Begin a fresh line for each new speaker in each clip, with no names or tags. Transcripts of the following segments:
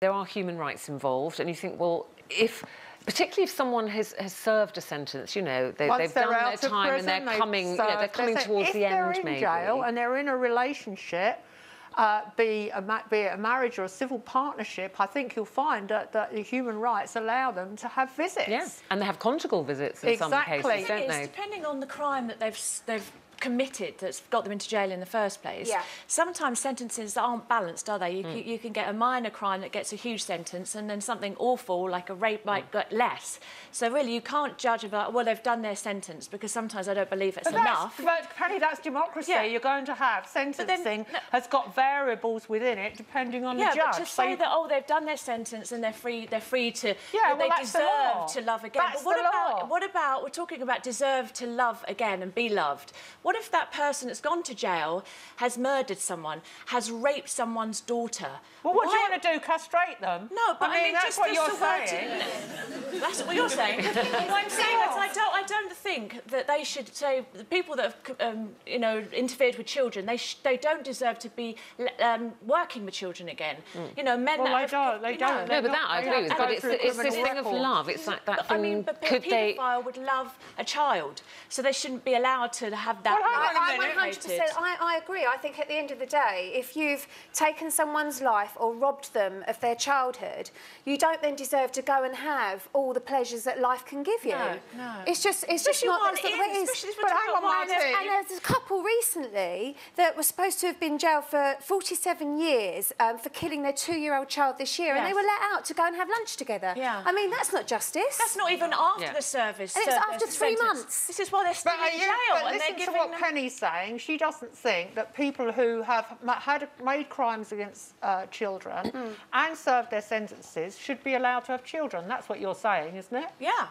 there are human rights involved, and you think, well, particularly if someone has served a sentence, you know, they've done their time and they're coming, you know, they're coming towards the end, maybe. If they're in jail
and they're in a relationship, be it a marriage or a civil partnership, I think you'll find that the human rights allow them to have visits.
Yeah, and they have conjugal visits in some cases, don't they?
Depending on the crime that they've committed that's got them into jail in the first place. Yeah. Sometimes sentences aren't balanced, are they? You can get a minor crime that gets a huge sentence, and then something awful like a rape might get less. So really, you can't judge about, well, they've done their sentence, because sometimes I don't believe it's enough.
But Penny, that's democracy. Yeah. You're going to have sentencing has got variables within it depending on the judge.
Yeah, but to say that, oh, they've done their sentence and they're free to, they deserve to love again.
That's
but what about we're talking about deserve to love again and be loved? What if that person that's gone to jail has murdered someone, has raped someone's daughter?
Well, what do you want to do? Castrate them?
No, but I mean
that's what you're saying.
That's what you're saying. Well, I'm saying that I don't think that they should say the people that have you know, interfered with children, they don't deserve to be working with children again. You know, men.
Well, they don't.
No, but that I agree with. But it's this thing of love. It's like that thing.
I mean, but a paedophile would love a child, so they shouldn't be allowed to have that.
I 100%. I agree. I think at the end of the day, if you've taken someone's life or robbed them of their childhood, you don't then deserve to go and have all the pleasures that life can give you.
No.
It's just not that's not the way it is.
But hang on, Martine.
And there's a couple recently that were supposed to have been jailed for 47 years for killing their 2-year-old child this year, and they were let out to go and have lunch together. Yeah. I mean, that's not justice.
That's not even after the service.
And it's after 3 months.
This is why they're still in jail.
But listen to what Penny's saying. She doesn't think that people who have made crimes against children and served their sentences should be allowed to have children. That's what you're saying, isn't it?
Yeah.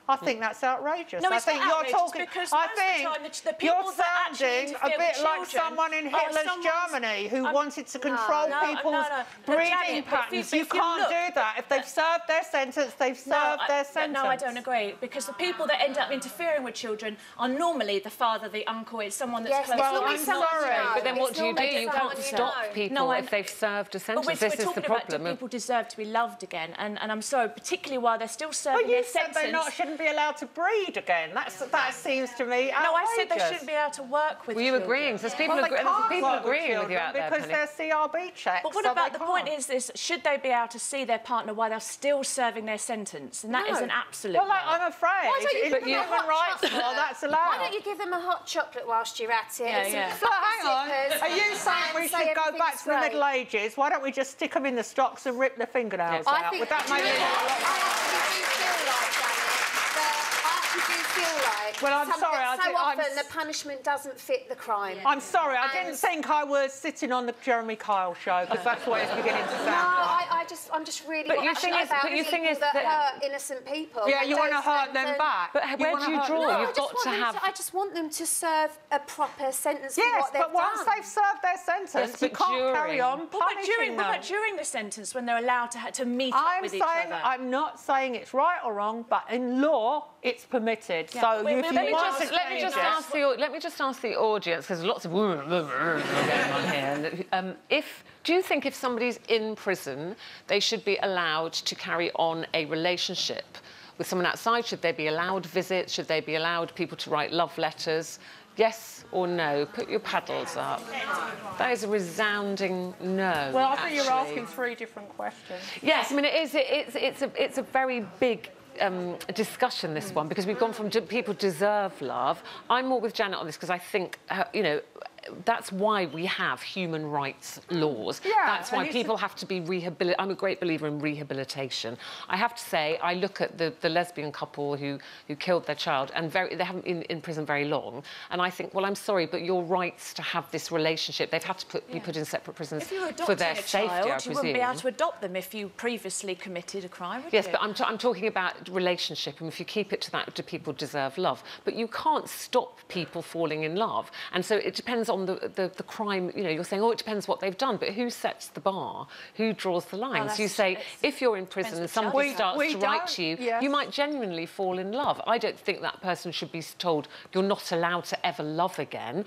I think that's outrageous.
No, it's
I think
not outrageous,
you're talking.
because
I think
the people
you're sounding a bit like someone in Hitler's Germany who wanted to control people's breeding patterns. You can't do that. If they've served their sentence, they've served their sentence.
No, I don't agree, because the people that end up interfering with children are normally the father, the uncle. It's someone that's close.
Well, I'm sorry,
but then what do? You can't stop people if they've served a sentence. This is the problem.
People deserve to be loved again, and I'm sorry, particularly while they're still serving their sentence.
Shouldn't be allowed to breed again. That seems to me outrageous.
No, I said they shouldn't be able to work with children.
Were you agreeing? There's people agreeing with you out there,
because they're CRB checks.
But what about the point is should they be able to see their partner while they're still serving their sentence? And that is an absolute.
Well, I'm afraid.
Why don't you give them
human rights law, that's allowed.
Why don't you give them a hot chocolate whilst you're at it?
So hang on. Are you saying we should go back to the Middle Ages? Why don't we just stick them in the stocks and rip their fingernails out? Would that make Well, I'm sorry.
Often the punishment doesn't fit the crime.
I'm sorry. I didn't think I was sitting on the Jeremy Kyle show, because that's what it's beginning to sound like.
I'm just really.
But you think
that hurt innocent people.
Yeah, you want to hurt them back.
But where do you draw? You've got to have.
I just want them to serve a proper sentence.
Yes, but once they've served their sentence, you can't carry on punishing them.
But during the sentence, when they're allowed to meet up with each other.
I'm not saying it's right or wrong, but in law, it's permitted. So
let me just ask the audience, because there's lots of going on here. Do you think if somebody's in prison, they should be allowed to carry on a relationship with someone outside? Should they be allowed visits? Should they be allowed people to write love letters? Yes or no? Put your paddles up. That is a resounding no.
Well, I think you're asking 3 different questions.
Yes, I mean, it's a very big discussion, this one, because we've gone from people deserve love. I'm more with Janet on this, because I think, you know, that's why we have human rights laws. Yeah, that's why people have to be rehabilitated. I'm a great believer in rehabilitation. I have to say, I look at the lesbian couple who killed their child, and they haven't been in prison very long, and I think, well, I'm sorry, but your rights to have this relationship, they've had to be put in separate prisons for their safety, I presume.
You wouldn't be able to adopt them if you previously committed a crime, would you?
Yes, but I'm talking about relationship, and if you keep it to that, do people deserve love? But you can't stop people falling in love, and so it depends on on the crime. You know, you're saying, oh, it depends what they've done, but who sets the bar? Who draws the line? So you say, if you're in prison and somebody starts to write to you, you might genuinely fall in love. I don't think that person should be told you're not allowed to ever love again.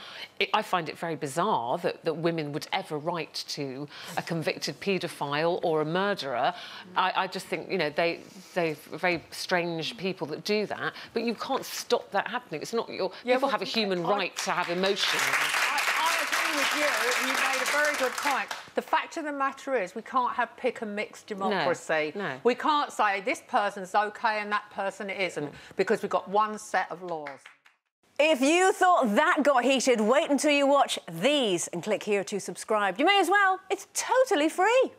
I find it very bizarre that women would ever write to a convicted paedophile or a murderer. I just think, you know, they're very strange people that do that, but you can't stop that happening. It's not your... people have a human right to have emotions.
I agree with you, and you made a very good point. The fact of the matter is we can't have pick and mix democracy.
No.
We can't say this person's OK and that person isn't, because we've got one set of laws.
If you thought that got heated, wait until you watch these and click here to subscribe. You may as well. It's totally free.